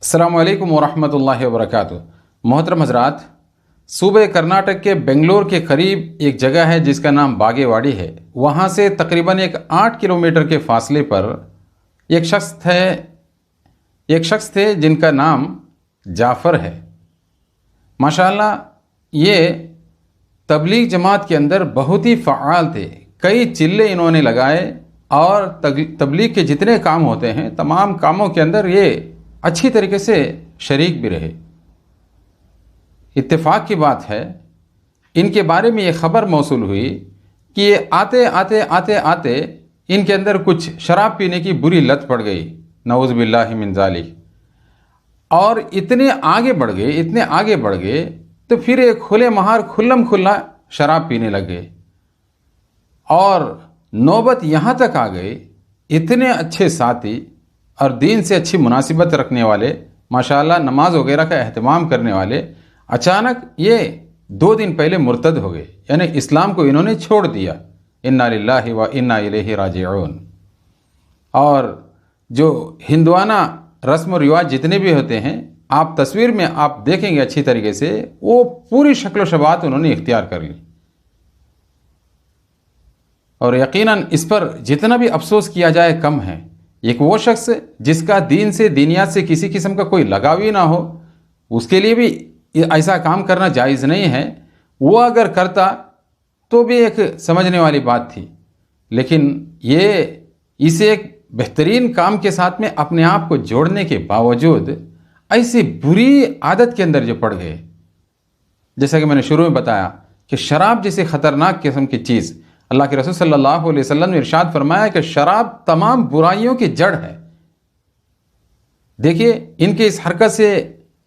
السلام علیکم ورحمۃ اللہ وبرکاتہ۔ محترم حضرات، صوبہ کرناٹک کے بنگلور کے قریب ایک جگہ ہے جس کا نام باگے واڑی ہے۔ وہاں سے تقریباً 8 کلومیٹر کے فاصلے پر ایک شخص تھے جن کا نام جعفر ہے۔ ماشاءاللہ یہ تبلیغ جماعت کے اندر بہت ہی فعال تھے۔ کئی چلے انہوں نے لگائے اور تبلیغ کے جتنے کام ہوتے ہیں تمام کاموں کے اندر یہ اچھی طریقے سے شریک بھی رہے۔ اتفاق کی بات ہے، ان کے بارے میں یہ خبر موصول ہوئی کہ یہ آتے ان کے اندر کچھ شراب پینے کی بری لت پڑ گئی، نعوذ باللہ من ذالک، اور اتنے آگے بڑھ گئے تو پھر ایک کھلم کھلا شراب پینے لگ گئے، اور نوبت یہاں تک آ گئی اتنے اچھے ساتھی اور دین سے اچھی مناسبت رکھنے والے، ماشاءاللہ نماز وغیرہ کا اہتمام کرنے والے، اچانک یہ 2 دن پہلے مرتد ہو گئے، یعنی اسلام کو انہوں نے چھوڑ دیا۔ انا للہ و انا الیہ راجعون۔ اور جو ہندوانہ رسم و رواج جتنے بھی ہوتے ہیں، آپ تصویر میں آپ دیکھیں گے اچھی طریقے سے، وہ پوری شکل و شباہت انہوں نے اختیار کر لی۔ اور یقیناً اس پر جتنا بھی افسوس کیا جائے کم ہے۔ ایک وہ شخص جس کا دین سے، دینیات سے کسی قسم کا کوئی لگاو ہی نہ ہو، اس کے لیے بھی ایسا کام کرنا جائز نہیں ہے۔ وہ اگر کرتا تو بھی ایک سمجھنے والی بات تھی، لیکن یہ اسے ایک بہترین کام کے ساتھ میں اپنے آپ کو جوڑنے کے باوجود ایسی بری عادت کے اندر جو پڑ گئے، جیسا کہ میں نے شروع میں بتایا کہ شراب جیسے خطرناک قسم کی چیز، اللہ کے رسول صلی اللہ علیہ وسلم نے ارشاد فرمایا کہ شراب تمام برائیوں کی جڑ ہے۔ دیکھیے ان کے اس حرکت سے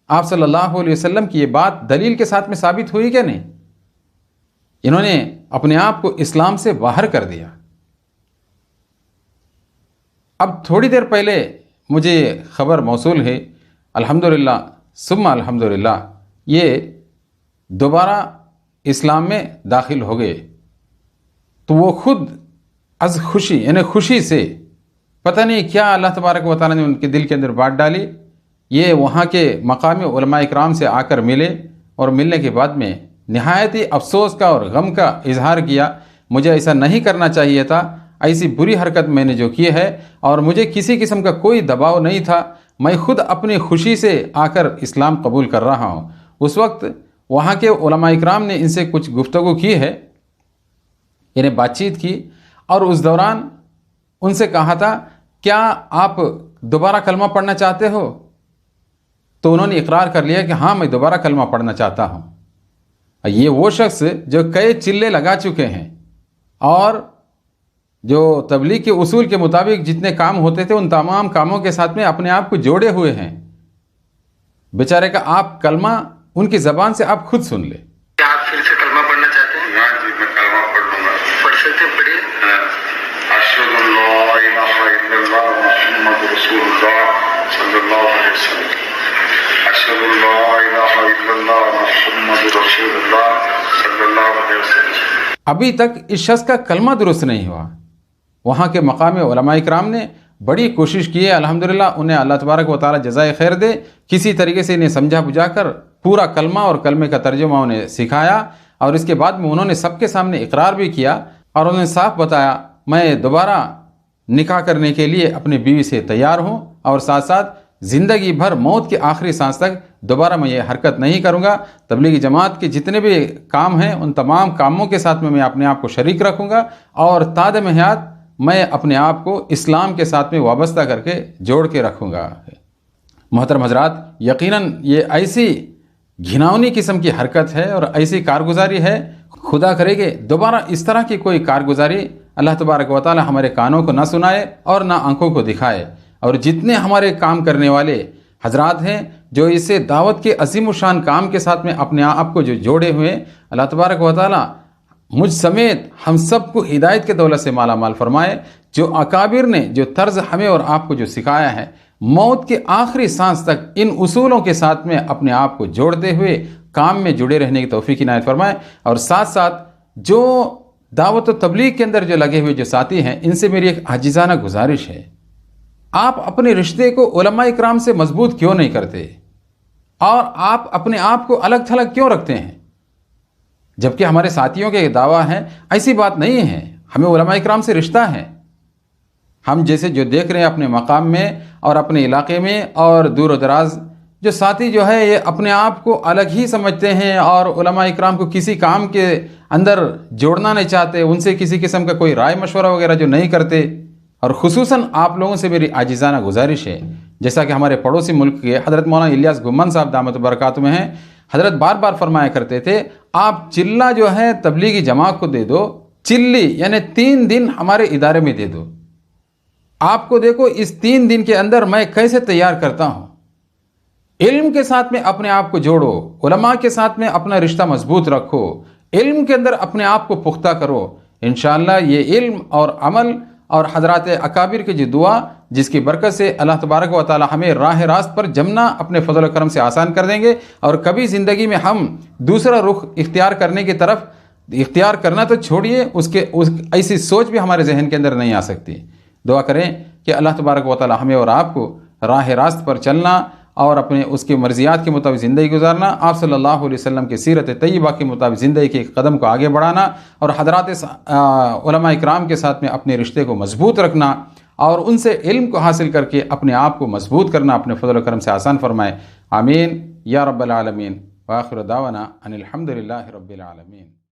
آپ صلی اللہ علیہ وسلم کی یہ بات دلیل کے ساتھ میں ثابت ہوئی کہ نہیں؟ انہوں نے اپنے آپ کو اسلام سے باہر کر دیا۔ اب تھوڑی دیر پہلے مجھے خبر موصول ہے، الحمدللہ ثم الحمدللہ، یہ دوبارہ اسلام میں داخل ہو گئے۔ تو وہ خود از خوشی، یعنی خوشی سے، پتہ نہیں کیا اللہ تبارک و تعالیٰ نے ان کے دل کے اندر بات ڈالی، یہ وہاں کے مقامی علماء اکرام سے آ کر ملے، اور ملنے کے بعد میں نہایت ہی افسوس کا اور غم کا اظہار کیا۔ مجھے ایسا نہیں کرنا چاہیے تھا، ایسی بری حرکت میں نے جو کی ہے، اور مجھے کسی قسم کا کوئی دباؤ نہیں تھا، میں خود اپنی خوشی سے آ کر اسلام قبول کر رہا ہوں۔ اس وقت وہاں کے علماء اکرام نے ان سے کچھ گفتگو کی ہے، یعنی بات چیت کی، اور اس دوران ان سے کہا تھا کیا آپ دوبارہ کلمہ پڑھنا چاہتے ہو؟ تو انہوں نے اقرار کر لیا کہ ہاں میں دوبارہ کلمہ پڑھنا چاہتا ہوں۔ یہ وہ شخص جو کئی چلے لگا چکے ہیں اور جو تبلیغ کے اصول کے مطابق جتنے کام ہوتے تھے ان تمام کاموں کے ساتھ میں اپنے آپ کو جوڑے ہوئے ہیں، بیچارے کا آپ کلمہ ان کی زبان سے آپ خود سن لیں۔ کیا آپ پھر سے کلمہ پڑھنا چاہتے ہیں؟ ہاں جی، میں کلمہ پڑھ لوں گا۔ پڑھ سکتے ہیں، پڑھیے۔ اشہد ان لا الہ الا اللہ محمد رسول اللہ صلی اللہ علیہ وسلم۔ اشہد ان لا الہ الا اللہ محمد رسول اللہ صلی اللہ علیہ وسلم۔ ابھی تک اس شخص کا کلمہ درست نہیں ہوا۔ وہاں کے مقامی علماء اکرام نے بڑی کوشش کی ہے، الحمدللہ انہیں اللہ تبارک و تعالی جزائے خیر دے، کسی طریقے سے انہیں سمجھا بجھا کر پورا کلمہ اور کلمے کا ترجمہ انہیں سکھایا، اور اس کے بعد میں انہوں نے سب کے سامنے اقرار بھی کیا، اور انہوں نے صاف بتایا میں دوبارہ نکاح کرنے کے لیے اپنی بیوی سے تیار ہوں، اور ساتھ ساتھ زندگی بھر موت کے آخری سانس تک دوبارہ میں یہ حرکت نہیں کروں گا۔ تبلیغی جماعت کے جتنے بھی کام ہیں ان تمام کاموں کے ساتھ میں اپنے آپ کو شریک رکھوں گا، اور تادم حیات میں اپنے آپ کو اسلام کے ساتھ میں وابستہ کر کے جوڑ کے رکھوں گا۔ محترم حضرات، یقیناً یہ ایسی گھناؤنی قسم کی حرکت ہے اور ایسی کارگزاری ہے، خدا کرے کہ دوبارہ اس طرح کی کوئی کارگزاری اللہ تبارک و تعالی ہمارے کانوں کو نہ سنائے اور نہ آنکھوں کو دکھائے۔ اور جتنے ہمارے کام کرنے والے حضرات ہیں جو اسے دعوت کے عظیم الشان کام کے ساتھ میں اپنے آپ کو جو جوڑے ہوئے، اللہ تبارک و تعالی مجھ سمیت ہم سب کو ہدایت کے دولت سے مالا مال فرمائے۔ جو اکابر نے جو طرز ہمیں اور آپ کو جو سکھایا ہے، موت کے آخری سانس تک ان اصولوں کے ساتھ میں اپنے آپ کو جوڑتے ہوئے کام میں جڑے رہنے کی توفیق عنایت فرمائے۔ اور ساتھ ساتھ جو دعوت و تبلیغ کے اندر جو لگے ہوئے جو ساتھی ہیں، ان سے میری ایک عاجزانہ گزارش ہے، آپ اپنے رشتے کو علماء اکرام سے مضبوط کیوں نہیں کرتے اور آپ اپنے آپ کو الگ تھلگ کیوں رکھتے ہیں؟ جبکہ ہمارے ساتھیوں کے دعویٰ ہیں ایسی بات نہیں ہے، ہمیں علماء اکرام سے رشتہ ہے. ہم جیسے جو دیکھ رہے ہیں اپنے مقام میں اور اپنے علاقے میں اور دور و دراز جو ساتھی جو ہے یہ اپنے آپ کو الگ ہی سمجھتے ہیں اور علماء اکرام کو کسی کام کے اندر جوڑنا نہیں چاہتے، ان سے کسی قسم کا کوئی رائے مشورہ وغیرہ جو نہیں کرتے. اور خصوصاً آپ لوگوں سے میری عاجزانہ گزارش ہے، جیسا کہ ہمارے پڑوسی ملک کے حضرت مولانا الیاس گھمن صاحب دامت برکاتہ میں ہیں، حضرت بار بار فرمایا کرتے تھے آپ چلہ جو ہے تبلیغی جماعت کو دے دو، چلی یعنی 3 دن ہمارے ادارے میں دے دو. آپ کو دیکھو اس 3 دن کے اندر میں کیسے تیار کرتا ہوں. علم کے ساتھ میں اپنے آپ کو جوڑو، علماء کے ساتھ میں اپنا رشتہ مضبوط رکھو، علم کے اندر اپنے آپ کو پختہ کرو. انشاءاللہ یہ علم اور عمل اور حضرات اکابر کی جو دعا جس کی برکت سے اللہ تبارک و تعالی ہمیں راہ راست پر جمنا اپنے فضل و کرم سے آسان کر دیں گے، اور کبھی زندگی میں ہم دوسرا رخ اختیار کرنے کی طرف اختیار کرنا تو چھوڑیے، ایسی سوچ بھی ہمارے ذہن کے اندر نہیں آ سکتی. دعا کریں کہ اللہ تبارک و تعالی ہمیں اور آپ کو راہ راست پر چلنا اور اپنے اس کی مرضیات کے مطابق زندگی گزارنا، آپ صلی اللہ علیہ وسلم کی سیرت طیبہ کے مطابق زندگی کے قدم کو آگے بڑھانا اور حضرات علماء اکرام کے ساتھ میں اپنے رشتے کو مضبوط رکھنا اور ان سے علم کو حاصل کر کے اپنے آپ کو مضبوط کرنا اپنے فضل و کرم سے آسان فرمائے. آمین یا رب العالمین. وآخر دعوانا ان الحمد للہ رب العالمین.